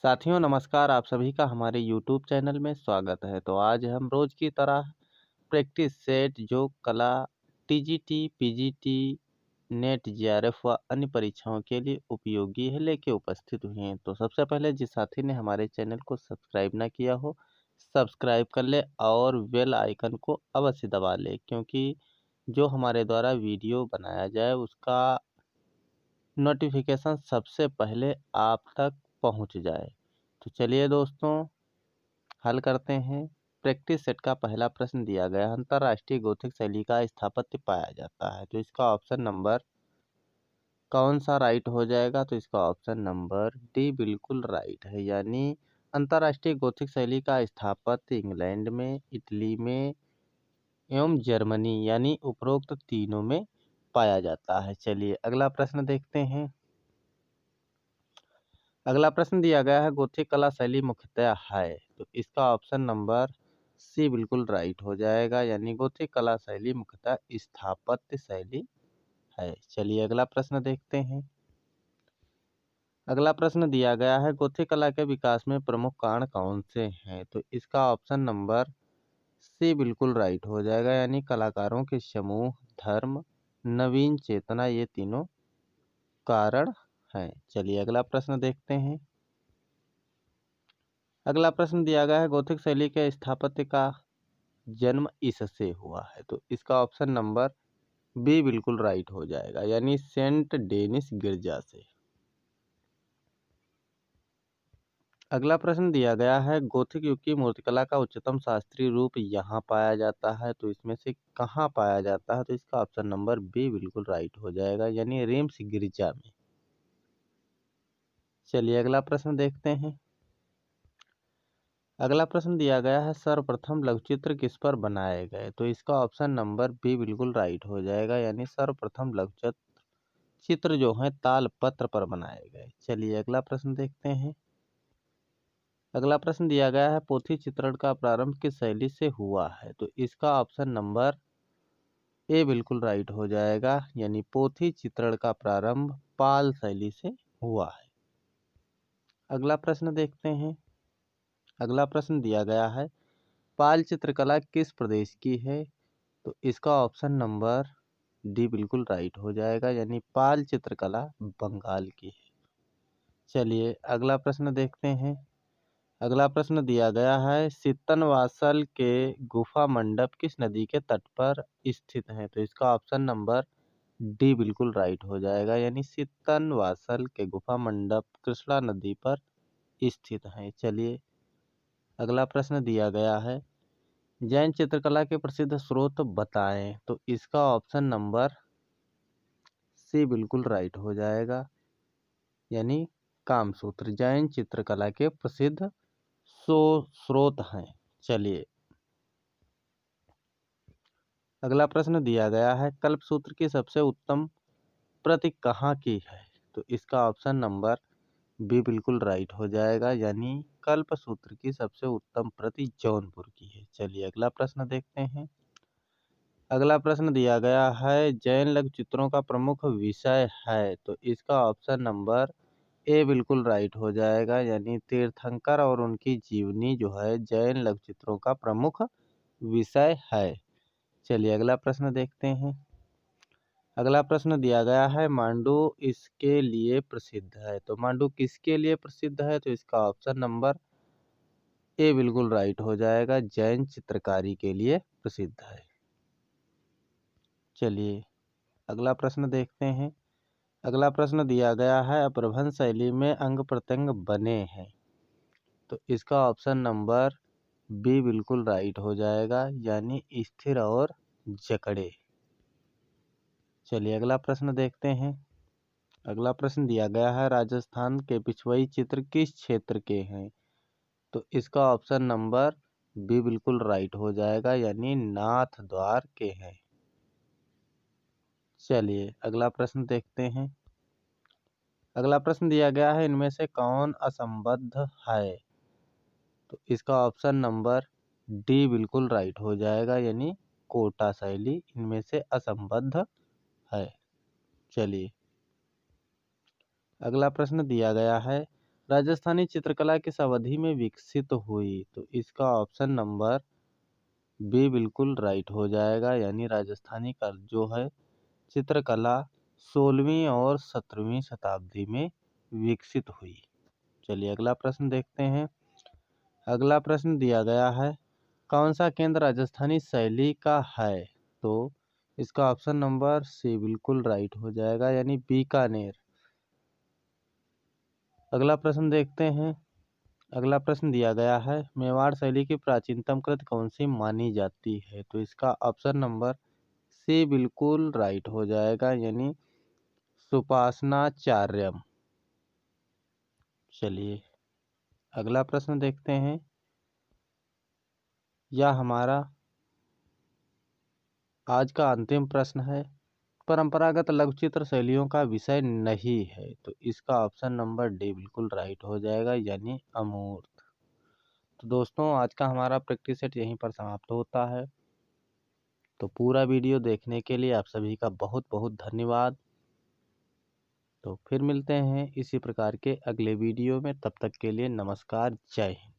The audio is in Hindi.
साथियों नमस्कार, आप सभी का हमारे यूट्यूब चैनल में स्वागत है। तो आज हम रोज की तरह प्रैक्टिस सेट जो कला टीजीटी, पीजीटी, नेट, जेआरएफ व अन्य परीक्षाओं के लिए उपयोगी है लेके उपस्थित हुए हैं। तो सबसे पहले जिस साथी ने हमारे चैनल को सब्सक्राइब ना किया हो, सब्सक्राइब कर ले और बेल आइकन को अवश्य दबा ले, क्योंकि जो हमारे द्वारा वीडियो बनाया जाए उसका नोटिफिकेशन सबसे पहले आप तक पहुंच जाए। तो चलिए दोस्तों, हल करते हैं। प्रैक्टिस सेट का पहला प्रश्न दिया गया है, अंतर्राष्ट्रीय गोथिक शैली का स्थापत्य पाया जाता है। तो इसका ऑप्शन नंबर कौन सा राइट हो जाएगा? तो इसका ऑप्शन नंबर डी बिल्कुल राइट है, यानी अंतर्राष्ट्रीय गोथिक शैली का स्थापत्य इंग्लैंड में, इटली में एवं जर्मनी यानी उपरोक्त तीनों में पाया जाता है। चलिए अगला प्रश्न देखते हैं। अगला प्रश्न दिया गया है, गोथिक कला शैली मुख्यतः है। तो इसका ऑप्शन नंबर सी बिल्कुल राइट हो जाएगा, यानी गोथिक कला शैली मुख्यतः स्थापत्य शैली है। चलिए अगला प्रश्न देखते हैं। अगला प्रश्न दिया गया है, गोथिक कला के विकास में प्रमुख कारण कौन से हैं? तो इसका ऑप्शन नंबर सी बिल्कुल राइट हो जाएगा, यानी कलाकारों के समूह, धर्म, नवीन चेतना, ये तीनों कारण हैं। चलिए अगला प्रश्न देखते हैं। अगला प्रश्न दिया गया है, गोथिक शैली के स्थापत्य का जन्म इससे हुआ है। तो इसका ऑप्शन नंबर बी बिल्कुल राइट हो जाएगा, यानी सेंट डेनिस गिरजा से। अगला प्रश्न दिया गया है, गोथिक युग की मूर्तिकला का उच्चतम शास्त्रीय रूप यहाँ पाया जाता है। तो इसमें से कहाँ पाया जाता है? तो इसका ऑप्शन नंबर बी बिल्कुल राइट हो जाएगा, यानी रेम्स गिरजा में। चलिए अगला प्रश्न देखते हैं। अगला प्रश्न दिया गया है, सर्वप्रथम लघुचित्र किस पर बनाए गए? तो इसका ऑप्शन नंबर बी बिल्कुल राइट हो जाएगा, यानी सर्वप्रथम लघुचित्र चित्र जो है तालपत्र पर बनाए गए। चलिए अगला प्रश्न देखते हैं। अगला प्रश्न दिया गया है, पोथी चित्रण का प्रारंभ किस शैली से हुआ है? तो इसका ऑप्शन नंबर ए बिल्कुल राइट हो जाएगा, यानी पोथी चित्रण का प्रारंभ पाल शैली से हुआ है। अगला प्रश्न देखते हैं। अगला प्रश्न दिया गया है, पाल चित्रकला किस प्रदेश की है? तो इसका ऑप्शन नंबर डी बिल्कुल राइट हो जाएगा, यानी पाल चित्रकला बंगाल की है। चलिए अगला प्रश्न देखते हैं। अगला प्रश्न दिया गया है, सित्तनवासल के गुफा मंडप किस नदी के तट पर स्थित है? तो इसका ऑप्शन नंबर डी बिल्कुल राइट हो जाएगा, यानी सित्तनवासल के गुफा मंडप कृष्णा नदी पर स्थित है। चलिए अगला प्रश्न दिया गया है, जैन चित्रकला के प्रसिद्ध स्रोत बताएं। तो इसका ऑप्शन नंबर सी बिल्कुल राइट हो जाएगा, यानी कामसूत्र जैन चित्रकला के प्रसिद्ध स्रोत हैं। चलिए अगला प्रश्न दिया गया है, कल्पसूत्र की सबसे उत्तम प्रति कहाँ की है? तो इसका ऑप्शन नंबर बी बिल्कुल राइट हो जाएगा, यानी कल्पसूत्र की सबसे उत्तम प्रति जौनपुर की है। चलिए अगला प्रश्न देखते हैं। अगला प्रश्न दिया गया है, जैन लघु चित्रों का प्रमुख विषय है। तो इसका ऑप्शन नंबर ए बिल्कुल राइट हो जाएगा, यानी तीर्थंकर और उनकी जीवनी जो है जैन लघु चित्रों का प्रमुख विषय है। चलिए अगला प्रश्न देखते हैं। अगला प्रश्न दिया गया है, मांडू इसके लिए प्रसिद्ध है। तो मांडू किसके लिए प्रसिद्ध है? तो इसका ऑप्शन नंबर ए बिल्कुल राइट हो जाएगा, जैन चित्रकारी के लिए प्रसिद्ध है। चलिए अगला प्रश्न देखते हैं। अगला प्रश्न दिया गया है, अपभ्रंश शैली में अंग प्रत्यंग बने हैं। तो इसका ऑप्शन नंबर बी बिल्कुल राइट हो जाएगा, यानी स्थिर और जकड़े। चलिए अगला प्रश्न देखते हैं। अगला प्रश्न दिया गया है, राजस्थान के पिछवाई चित्र किस क्षेत्र के हैं? तो इसका ऑप्शन नंबर बी बिल्कुल राइट हो जाएगा, यानी नाथ द्वार के हैं। चलिए अगला प्रश्न देखते हैं। अगला प्रश्न दिया गया है, इनमें से कौन असंबद्ध है? तो इसका ऑप्शन नंबर डी बिल्कुल राइट हो जाएगा, यानी कोटा शैली इनमें से असंबद्ध है। चलिए अगला प्रश्न दिया गया है, राजस्थानी चित्रकला किस अवधि में विकसित हुई? तो इसका ऑप्शन नंबर बी बिल्कुल राइट हो जाएगा, यानी राजस्थानी का जो है चित्रकला 16वीं और 17वीं शताब्दी में विकसित हुई। चलिए अगला प्रश्न देखते हैं। अगला प्रश्न दिया गया है, कौन सा केंद्र राजस्थानी शैली का है? तो इसका ऑप्शन नंबर सी बिल्कुल राइट हो जाएगा, यानी बीकानेर। अगला प्रश्न देखते हैं। अगला प्रश्न दिया गया है, मेवाड़ शैली की प्राचीनतम कृत कौन सी मानी जाती है? तो इसका ऑप्शन नंबर सी बिल्कुल राइट हो जाएगा, यानी सुपासनाचार्यम। चलिए अगला प्रश्न देखते हैं। यह हमारा आज का अंतिम प्रश्न है। परंपरागत लघुचित्र शैलियों का विषय नहीं है, तो इसका ऑप्शन नंबर डी बिल्कुल राइट हो जाएगा, यानी अमूर्त। तो दोस्तों आज का हमारा प्रैक्टिस सेट यहीं पर समाप्त होता है। तो पूरा वीडियो देखने के लिए आप सभी का बहुत बहुत धन्यवाद। तो फिर मिलते हैं इसी प्रकार के अगले वीडियो में, तब तक के लिए नमस्कार, जय हिंद।